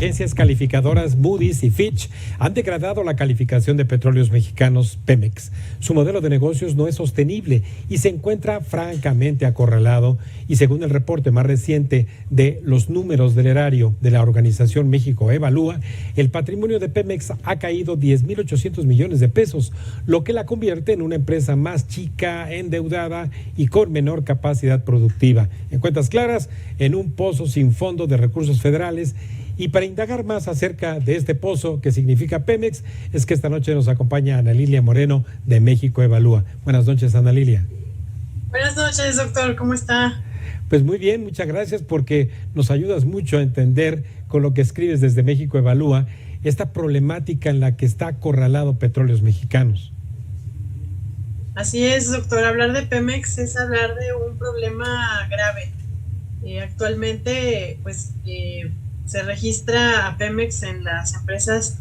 agencias calificadoras Moody's y Fitch han degradado la calificación de Petróleos Mexicanos Pemex. Su modelo de negocios no es sostenible y se encuentra francamente acorralado. Y según el reporte más reciente de los números del erario de la organización México Evalúa, el patrimonio de Pemex ha caído 10,800 millones de pesos, lo que la convierte en una empresa más chica, endeudada y con menor capacidad productiva. En cuentas claras, en un pozo sin fondo de recursos federales. Y para indagar más acerca de este pozo que significa Pemex, es que esta noche nos acompaña Ana Lilia Moreno de México Evalúa. Buenas noches, Ana Lilia. Buenas noches, doctor, ¿cómo está? Pues muy bien, muchas gracias porque nos ayudas mucho a entender con lo que escribes desde México Evalúa esta problemática en la que está acorralado Petróleos Mexicanos. Así es, doctor, hablar de Pemex es hablar de un problema grave. Actualmente, se registra a Pemex en las empresas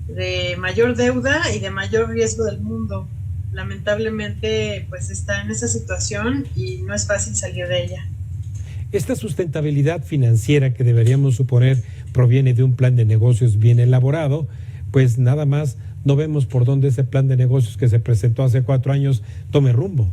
de mayor deuda y de mayor riesgo del mundo. Lamentablemente, pues está en esa situación y no es fácil salir de ella. Esta sustentabilidad financiera que deberíamos suponer proviene de un plan de negocios bien elaborado, pues nada más no vemos por dónde ese plan de negocios que se presentó hace 4 años tome rumbo.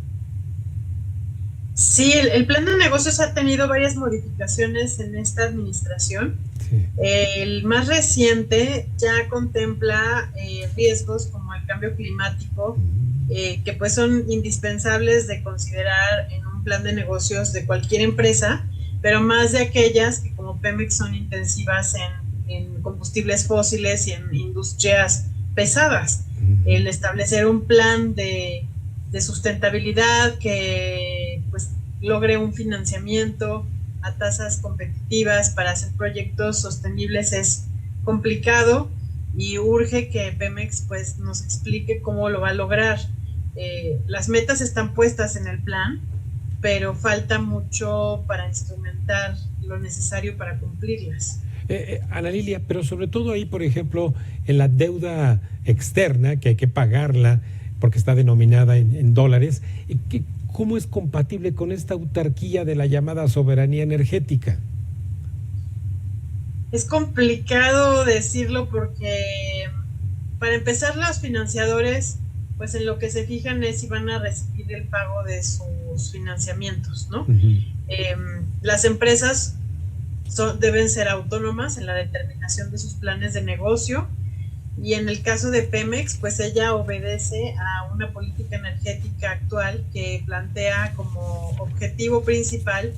Sí, el plan de negocios ha tenido varias modificaciones en esta administración. Sí. El más reciente ya contempla riesgos como el cambio climático, que pues son indispensables de considerar en un plan de negocios de cualquier empresa, pero más de aquellas que como Pemex son intensivas en combustibles fósiles y en industrias pesadas. El establecer un plan de sustentabilidad que pues logre un financiamiento a tasas competitivas para hacer proyectos sostenibles es complicado y urge que Pemex pues nos explique cómo lo va a lograr. Las metas están puestas en el plan, pero falta mucho para instrumentar lo necesario para cumplirlas. Ana Lilia, pero sobre todo ahí, por ejemplo, en la deuda externa, que hay que pagarla porque está denominada en dólares, ¿cómo es compatible con esta autarquía de la llamada soberanía energética? Es complicado decirlo porque, para empezar, los financiadores, pues en lo que se fijan es si van a recibir el pago de sus financiamientos, ¿no? Las empresas deben ser autónomas en la determinación de sus planes de negocio. Y en el caso de Pemex, pues ella obedece a una política energética actual que plantea como objetivo principal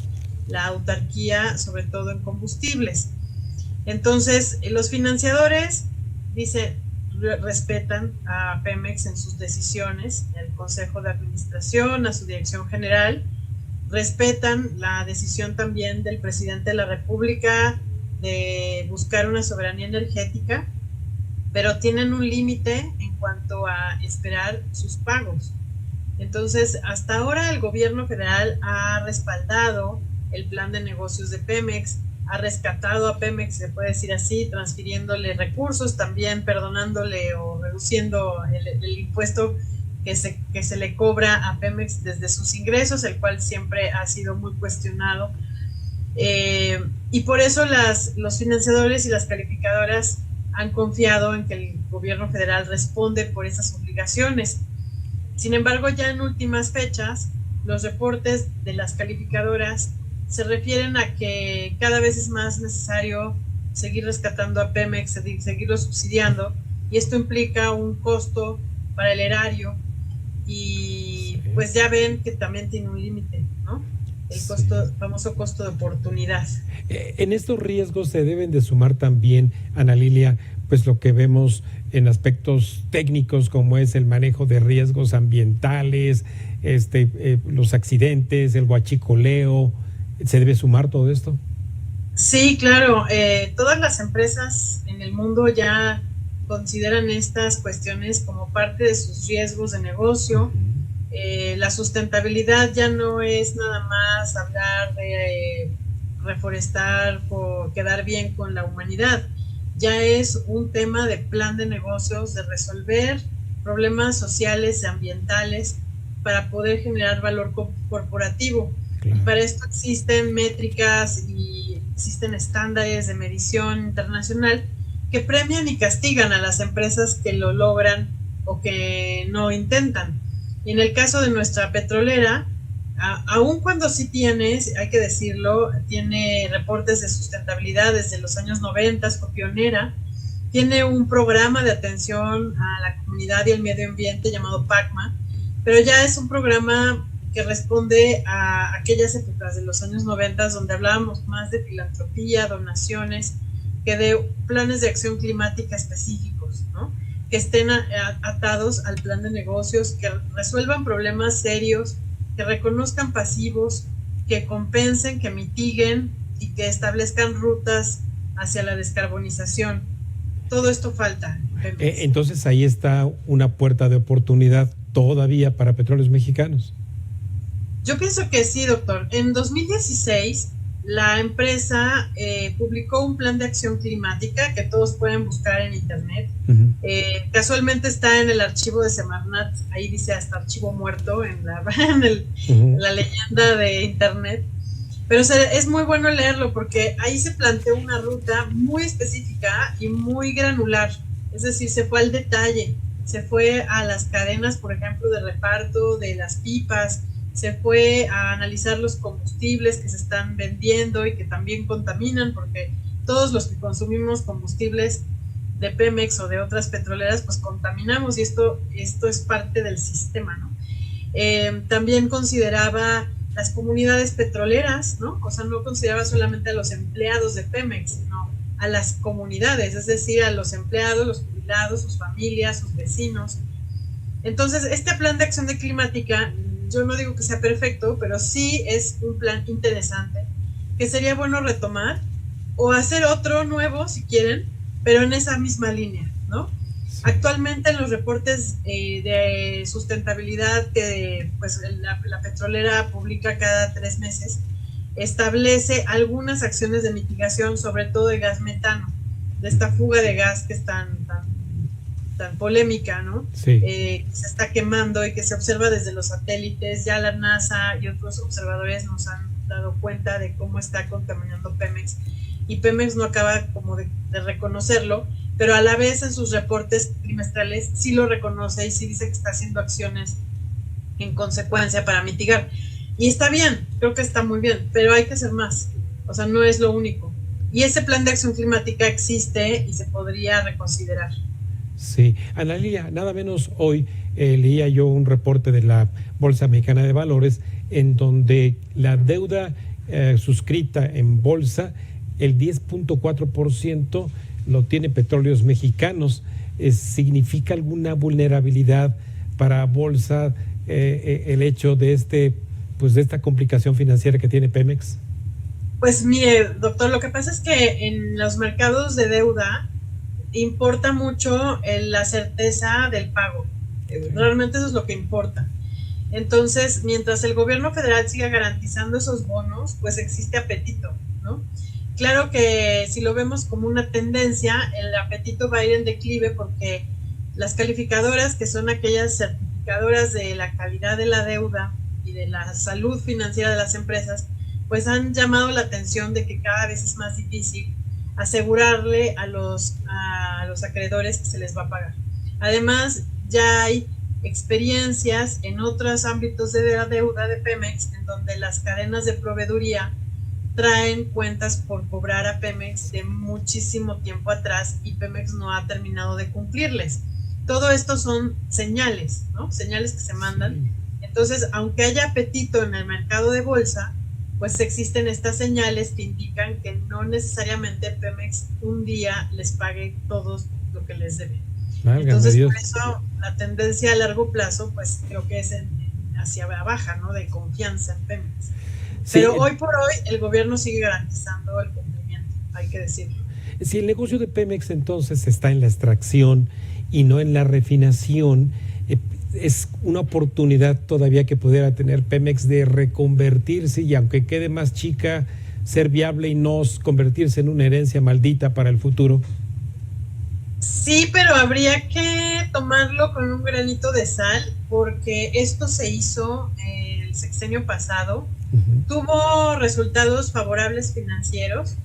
la autarquía, sobre todo en combustibles. Entonces, los financiadores, respetan a Pemex en sus decisiones, el Consejo de Administración, a su dirección general, respetan la decisión también del presidente de la República de buscar una soberanía energética, pero tienen un límite en cuanto a esperar sus pagos. Entonces, hasta ahora el gobierno federal ha respaldado el plan de negocios de Pemex, ha rescatado a Pemex, se puede decir así, transfiriéndole recursos, también perdonándole o reduciendo el impuesto que se le cobra a Pemex desde sus ingresos, el cual siempre ha sido muy cuestionado. Y por eso los financiadores y las calificadoras han confiado en que el gobierno federal responde por esas obligaciones. Sin embargo, ya en últimas fechas, los reportes de las calificadoras se refieren a que cada vez es más necesario seguir rescatando a Pemex, seguirlo subsidiando, y esto implica un costo para el erario, y pues ya ven que también tiene un límite, ¿no? El famoso costo de oportunidad. En estos riesgos se deben de sumar también, Ana Lilia, pues lo que vemos en aspectos técnicos como es el manejo de riesgos ambientales, los accidentes, el huachicoleo. ¿Se debe sumar todo esto? Sí, claro. Todas las empresas en el mundo ya consideran estas cuestiones como parte de sus riesgos de negocio. La sustentabilidad ya no es nada más hablar de reforestar por quedar bien con la humanidad, ya es un tema de plan de negocios, de resolver problemas sociales y ambientales para poder generar valor corporativo. Claro. Para esto existen métricas y existen estándares de medición internacional que premian y castigan a las empresas que lo logran o que no intentan. Y en el caso de nuestra petrolera, aun cuando sí tiene, hay que decirlo, tiene reportes de sustentabilidad desde los años 90, fue pionera, tiene un programa de atención a la comunidad y el medio ambiente llamado PACMA, pero ya es un programa que responde a aquellas épocas de los años 90 donde hablábamos más de filantropía, donaciones, que de planes de acción climática específicos, ¿no? Que estén atados al plan de negocios, que resuelvan problemas serios, que reconozcan pasivos, que compensen, que mitiguen y que establezcan rutas hacia la descarbonización. Todo esto falta. Entonces ahí está una puerta de oportunidad todavía para Petróleos Mexicanos. Yo pienso que sí, doctor. En 2016, la empresa publicó un plan de acción climática que todos pueden buscar en internet. Casualmente está en el archivo de Semarnat, ahí dice hasta archivo muerto en la leyenda de internet. Pero es muy bueno leerlo porque ahí se planteó una ruta muy específica y muy granular. Es decir, se fue al detalle, se fue a las cadenas, por ejemplo, de reparto de las pipas, se fue a analizar los combustibles que se están vendiendo y que también contaminan, porque todos los que consumimos combustibles de Pemex o de otras petroleras, pues contaminamos, y esto es parte del sistema, ¿no? También consideraba las comunidades petroleras, ¿no? O sea, no consideraba solamente a los empleados de Pemex, sino a las comunidades, es decir, a los empleados, los jubilados, sus familias, sus vecinos. Entonces, este plan de acción climática, yo no digo que sea perfecto, pero sí es un plan interesante, que sería bueno retomar o hacer otro nuevo, si quieren, pero en esa misma línea, ¿no? Sí. Actualmente en los reportes de sustentabilidad que pues, la petrolera publica cada 3 meses, establece algunas acciones de mitigación, sobre todo de gas metano, de esta fuga de gas que es tan polémica, ¿no? Sí. Que se está quemando y que se observa desde los satélites. Ya la NASA y otros observadores nos han dado cuenta de cómo está contaminando Pemex, y Pemex no acaba como de reconocerlo, pero a la vez en sus reportes trimestrales sí lo reconoce y sí dice que está haciendo acciones en consecuencia para mitigar. Y está bien, creo que está muy bien, pero hay que hacer más. O sea, no es lo único. Y ese plan de acción climática existe y se podría reconsiderar. Sí, Ana Lilia, nada menos hoy leía yo un reporte de la Bolsa Mexicana de Valores en donde la deuda suscrita en bolsa, el 10.4% lo tiene Petróleos Mexicanos. ¿Significa alguna vulnerabilidad para bolsa el hecho de de esta complicación financiera que tiene Pemex? Pues mire, doctor, lo que pasa es que en los mercados de deuda importa mucho la certeza del pago. Realmente eso es lo que importa. Entonces, mientras el gobierno federal siga garantizando esos bonos, pues existe apetito, ¿no? Claro que si lo vemos como una tendencia, el apetito va a ir en declive porque las calificadoras, que son aquellas certificadoras de la calidad de la deuda y de la salud financiera de las empresas, pues han llamado la atención de que cada vez es más difícil asegurarle a los acreedores que se les va a pagar. Además, ya hay experiencias en otros ámbitos de la deuda de Pemex en donde las cadenas de proveeduría traen cuentas por cobrar a Pemex de muchísimo tiempo atrás y Pemex no ha terminado de cumplirles. Todo esto son señales, ¿no? Señales que se mandan. Entonces, aunque haya apetito en el mercado de bolsa, pues existen estas señales que indican que no necesariamente Pemex un día les pague todo lo que les debe. Entonces, por eso la tendencia a largo plazo, pues creo que es hacia baja, ¿no? De confianza en Pemex. Sí. Pero hoy por hoy el gobierno sigue garantizando el cumplimiento, hay que decirlo. Si el negocio de Pemex entonces está en la extracción y no en la refinación, es una oportunidad todavía que pudiera tener Pemex de reconvertirse y, aunque quede más chica, ser viable y no convertirse en una herencia maldita para el futuro. Sí, pero habría que tomarlo con un granito de sal, porque esto se hizo el sexenio pasado. Tuvo resultados favorables financieros,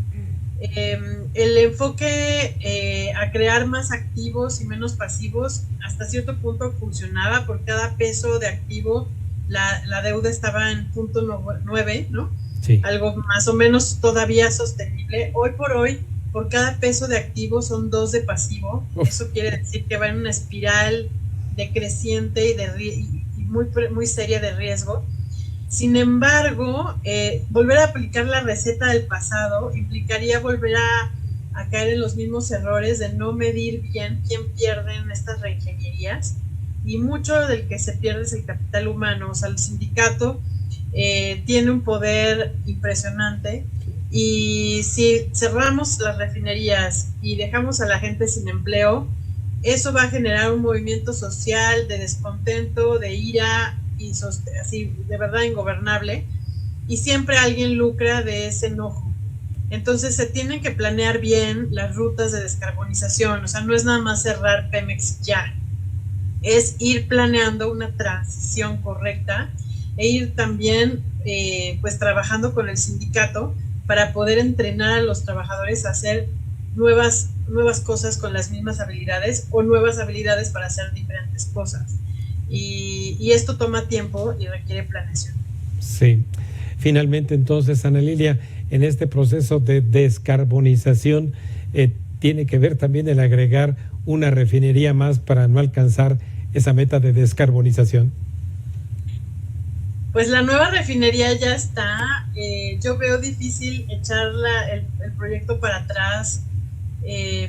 El enfoque a crear más activos y menos pasivos hasta cierto punto funcionaba. Por cada peso de activo la deuda estaba en 0.9, ¿no? Sí. Algo más o menos todavía sostenible. Hoy por hoy, por cada peso de activo son 2 de pasivo. Uf. Eso quiere decir que va en una espiral decreciente y muy seria de riesgo. Sin embargo, volver a aplicar la receta del pasado implicaría volver a caer en los mismos errores de no medir bien quién pierde en estas reingenierías, y mucho del que se pierde es el capital humano. O sea, el sindicato tiene un poder impresionante, y si cerramos las refinerías y dejamos a la gente sin empleo, eso va a generar un movimiento social de descontento, de ira, y así de verdad ingobernable, y siempre alguien lucra de ese enojo. Entonces se tienen que planear bien las rutas de descarbonización. O sea, no es nada más cerrar Pemex ya, es ir planeando una transición correcta e ir también pues trabajando con el sindicato para poder entrenar a los trabajadores a hacer nuevas cosas con las mismas habilidades, o nuevas habilidades para hacer diferentes cosas. Y esto toma tiempo y requiere planeación. Sí. Finalmente, entonces, Ana Lilia, en este proceso de descarbonización, tiene que ver también el agregar una refinería más para no alcanzar esa meta de descarbonización. Pues la nueva refinería ya está. Yo veo difícil echar el proyecto para atrás,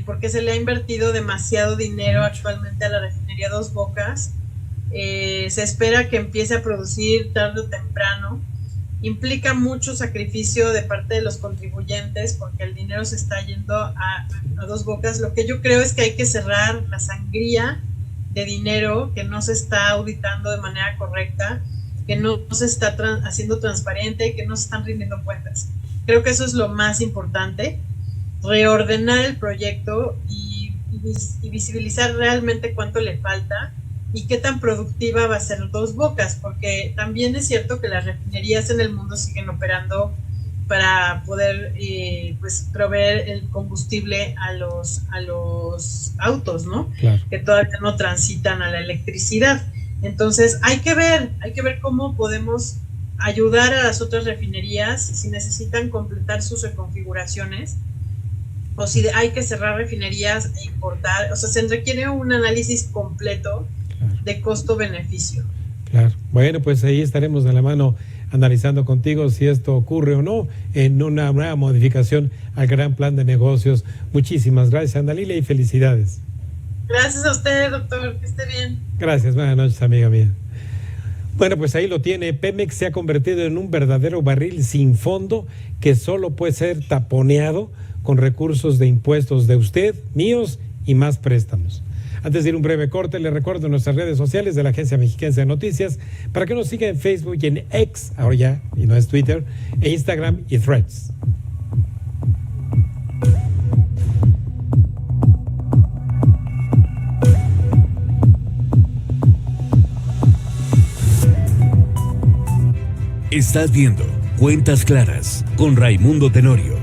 porque se le ha invertido demasiado dinero actualmente a la refinería Dos Bocas. Se espera que empiece a producir tarde o temprano. Implica mucho sacrificio de parte de los contribuyentes, porque el dinero se está yendo a Dos Bocas. Lo que yo creo es que hay que cerrar la sangría de dinero que no se está auditando de manera correcta, que no se está haciendo transparente, que no se están rindiendo cuentas. Creo que eso es lo más importante: reordenar el proyecto y visibilizar realmente cuánto le falta y qué tan productiva va a ser Dos Bocas, porque también es cierto que las refinerías en el mundo siguen operando para poder pues proveer el combustible a los autos, ¿no? Claro. Que todavía no transitan a la electricidad. Entonces hay que ver cómo podemos ayudar a las otras refinerías, si necesitan completar sus reconfiguraciones, o si hay que cerrar refinerías e importar. O sea, se requiere un análisis completo de costo-beneficio. Claro. Bueno, pues ahí estaremos de la mano analizando contigo si esto ocurre o no en una nueva modificación al gran plan de negocios. Muchísimas gracias, Ana Lilia, y felicidades. Gracias a usted, doctor, que esté bien. Gracias, buenas noches, amiga mía. Bueno, pues ahí lo tiene. Pemex se ha convertido en un verdadero barril sin fondo que solo puede ser taponeado con recursos de impuestos de usted, míos y más préstamos. Antes de ir un breve corte, le recuerdo nuestras redes sociales de la Agencia Mexiquense de Noticias para que nos siga en Facebook y en X, ahora ya, y no es Twitter, e Instagram y Threads. Estás viendo Cuentas Claras con Raimundo Tenorio.